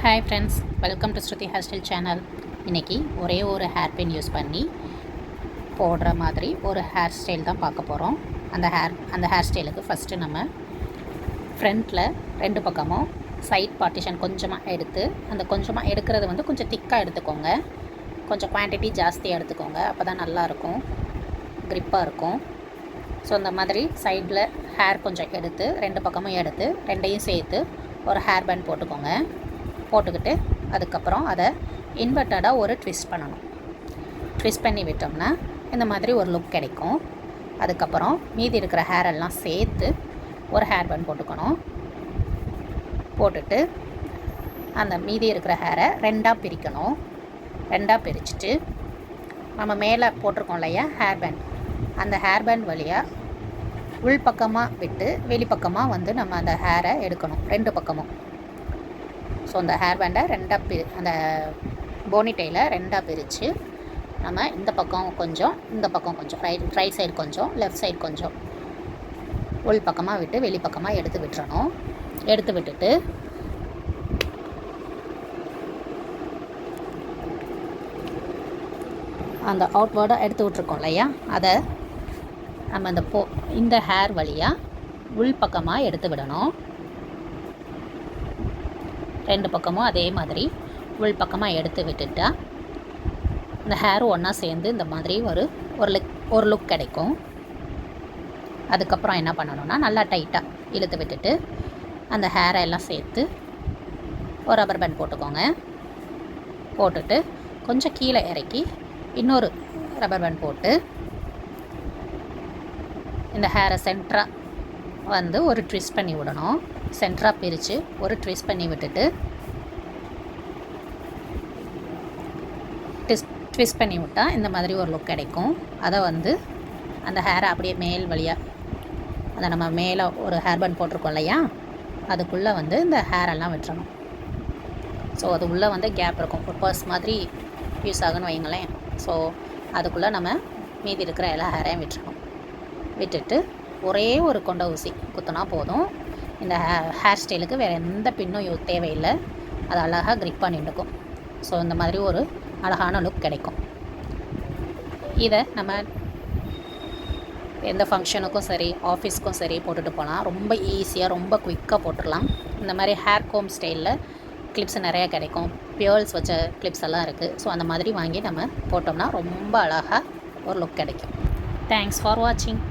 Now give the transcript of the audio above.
Hi friends, welcome to Shruti hair style channel. இன்றைக்கி ஒரே ஒரு ஹேர் பின் யூஸ் பண்ணி போடுற மாதிரி ஒரு ஹேர் ஸ்டைல் தான் பார்க்க போகிறோம். அந்த ஹேர் ஸ்டைலுக்கு ஃபஸ்ட்டு நம்ம ஃப்ரண்ட்டில் ரெண்டு பக்கமும் சைட் பார்ட்டிஷன் கொஞ்சமாக எடுத்து, அந்த கொஞ்சமாக எடுக்கிறது வந்து கொஞ்சம் திக்காக எடுத்துக்கோங்க. கொஞ்சம் குவான்டிட்டி ஜாஸ்தியாக எடுத்துக்கோங்க, அப்போ தான் நல்லாயிருக்கும், க்ரிப்பாக இருக்கும். ஸோ இந்த மாதிரி சைடில் ஹேர் கொஞ்சம் எடுத்து, ரெண்டு பக்கமும் எடுத்து ரெண்டையும் சேர்த்து ஒரு ஹேர் பேண்ட் போட்டுக்கோங்க. போட்டுக்கிட்டு அதுக்கப்புறம் அதை இன்வெர்ட்டடாக ஒரு ட்விஸ்ட் பண்ணணும். ட்விஸ்ட் பண்ணி விட்டோம்னா இந்த மாதிரி ஒரு லுக் கிடைக்கும். அதுக்கப்புறம் மீதி இருக்கிற ஹேரெல்லாம் சேர்த்து ஒரு ஹேர் பேண்ட் போட்டுக்கணும். போட்டுட்டு அந்த மீதி இருக்கிற ஹேரை ரெண்டாக பிரிக்கணும். ரெண்டாக பிரிச்சுட்டு நம்ம மேலே போட்டிருக்கோம் இல்லையா ஹேர் பேண்ட், அந்த ஹேர் பேண்ட் வழியாக உள் பக்கமாக விட்டு வெளிப்பக்கமாக வந்து நம்ம அந்த ஹேரை எடுக்கணும் ரெண்டு பக்கமும். ஸோ அந்த ஹேர் பேண்டை அந்த போனிடெயிலை ரெண்டாக பிரித்து நம்ம இந்த பக்கம் கொஞ்சம், இந்த பக்கம் கொஞ்சம், ரைட் சைடு கொஞ்சம், லெஃப்ட் சைடு கொஞ்சம் உள் பக்கமாக விட்டு வெளிப்பக்கமாக எடுத்து விட்டுறணும். எடுத்து விட்டுட்டு அந்த அவுட்வேர்டாக எடுத்து விட்ருக்கோம் இல்லையா, அதை நம்ம இந்த ஹேர் வழியாக உள் பக்கமாக எடுத்து விடணும். ரெண்டு பக்கமும் அதே மாதிரி உள் பக்கமாக எடுத்து விட்டுட்டா இந்த ஹேரும் ஒன்றா சேர்ந்து இந்த மாதிரி ஒரு லுக் கிடைக்கும். அதுக்கப்புறம் என்ன பண்ணணும்னா நல்லா டைட்டாக இழுத்து விட்டுட்டு அந்த ஹேரை எல்லாம் சேர்த்து ஒரு ரப்பர் பேண்ட் போட்டுக்கோங்க. போட்டுட்டு கொஞ்சம் கீழே இறக்கி இன்னொரு ரப்பர் பேண்ட் போட்டு இந்த ஹேரை சென்டராக வந்து ஒரு ட்விஸ்ட் பண்ணி விடணும். சென்டராக பிரித்து ஒரு ட்விஸ்ட் பண்ணி விட்டுட்டு ட்விஸ்ட் பண்ணி விட்டால் இந்த மாதிரி ஒரு லுக் கிடைக்கும். அதை வந்து அந்த ஹேரை அப்படியே மேல் வழியாக அதை நம்ம மேலே ஒரு ஹேர் பேண்ட் போட்டிருக்கோம் இல்லையா, அதுக்குள்ளே வந்து இந்த ஹேரெல்லாம் விட்டுறணும். ஸோ அது உள்ளே வந்து கேப் இருக்கும், ஒரு பர்ஸ் மாதிரி யூஸ் ஆகுன்னு வைங்களேன். ஸோ அதுக்குள்ளே நம்ம மீதி இருக்கிற எல்லா ஹேரையும் விட்டுறணும். விட்டுட்டு ஒரே ஒரு கொண்ட ஊசி குத்துனா போதும். இந்த ஹேர் ஸ்டைலுக்கு வேறு எந்த பின்னும் தேவையில்லை, அது அழகாக க்ரிப் பண்ணி நிற்கும். ஸோ இந்த மாதிரி ஒரு அழகான லுக் கிடைக்கும். இதை நம்ம எந்த ஃபங்க்ஷனுக்கும் சரி, ஆஃபீஸ்க்கும் சரி போட்டுட்டு போகலாம். ரொம்ப ஈஸியாக, ரொம்ப குயிக்காக போட்டுடலாம். இந்த மாதிரி ஹேர் கோம் ஸ்டைலில் கிளிப்ஸ் நிறையா கிடைக்கும், பியர்ல்ஸ் வச்ச கிளிப்ஸ் எல்லாம் இருக்குது. ஸோ அந்த மாதிரி வாங்கி நம்ம போட்டோம்னா ரொம்ப அழகாக ஒரு லுக் கிடைக்கும். தேங்க்ஸ் ஃபார் வாட்சிங்.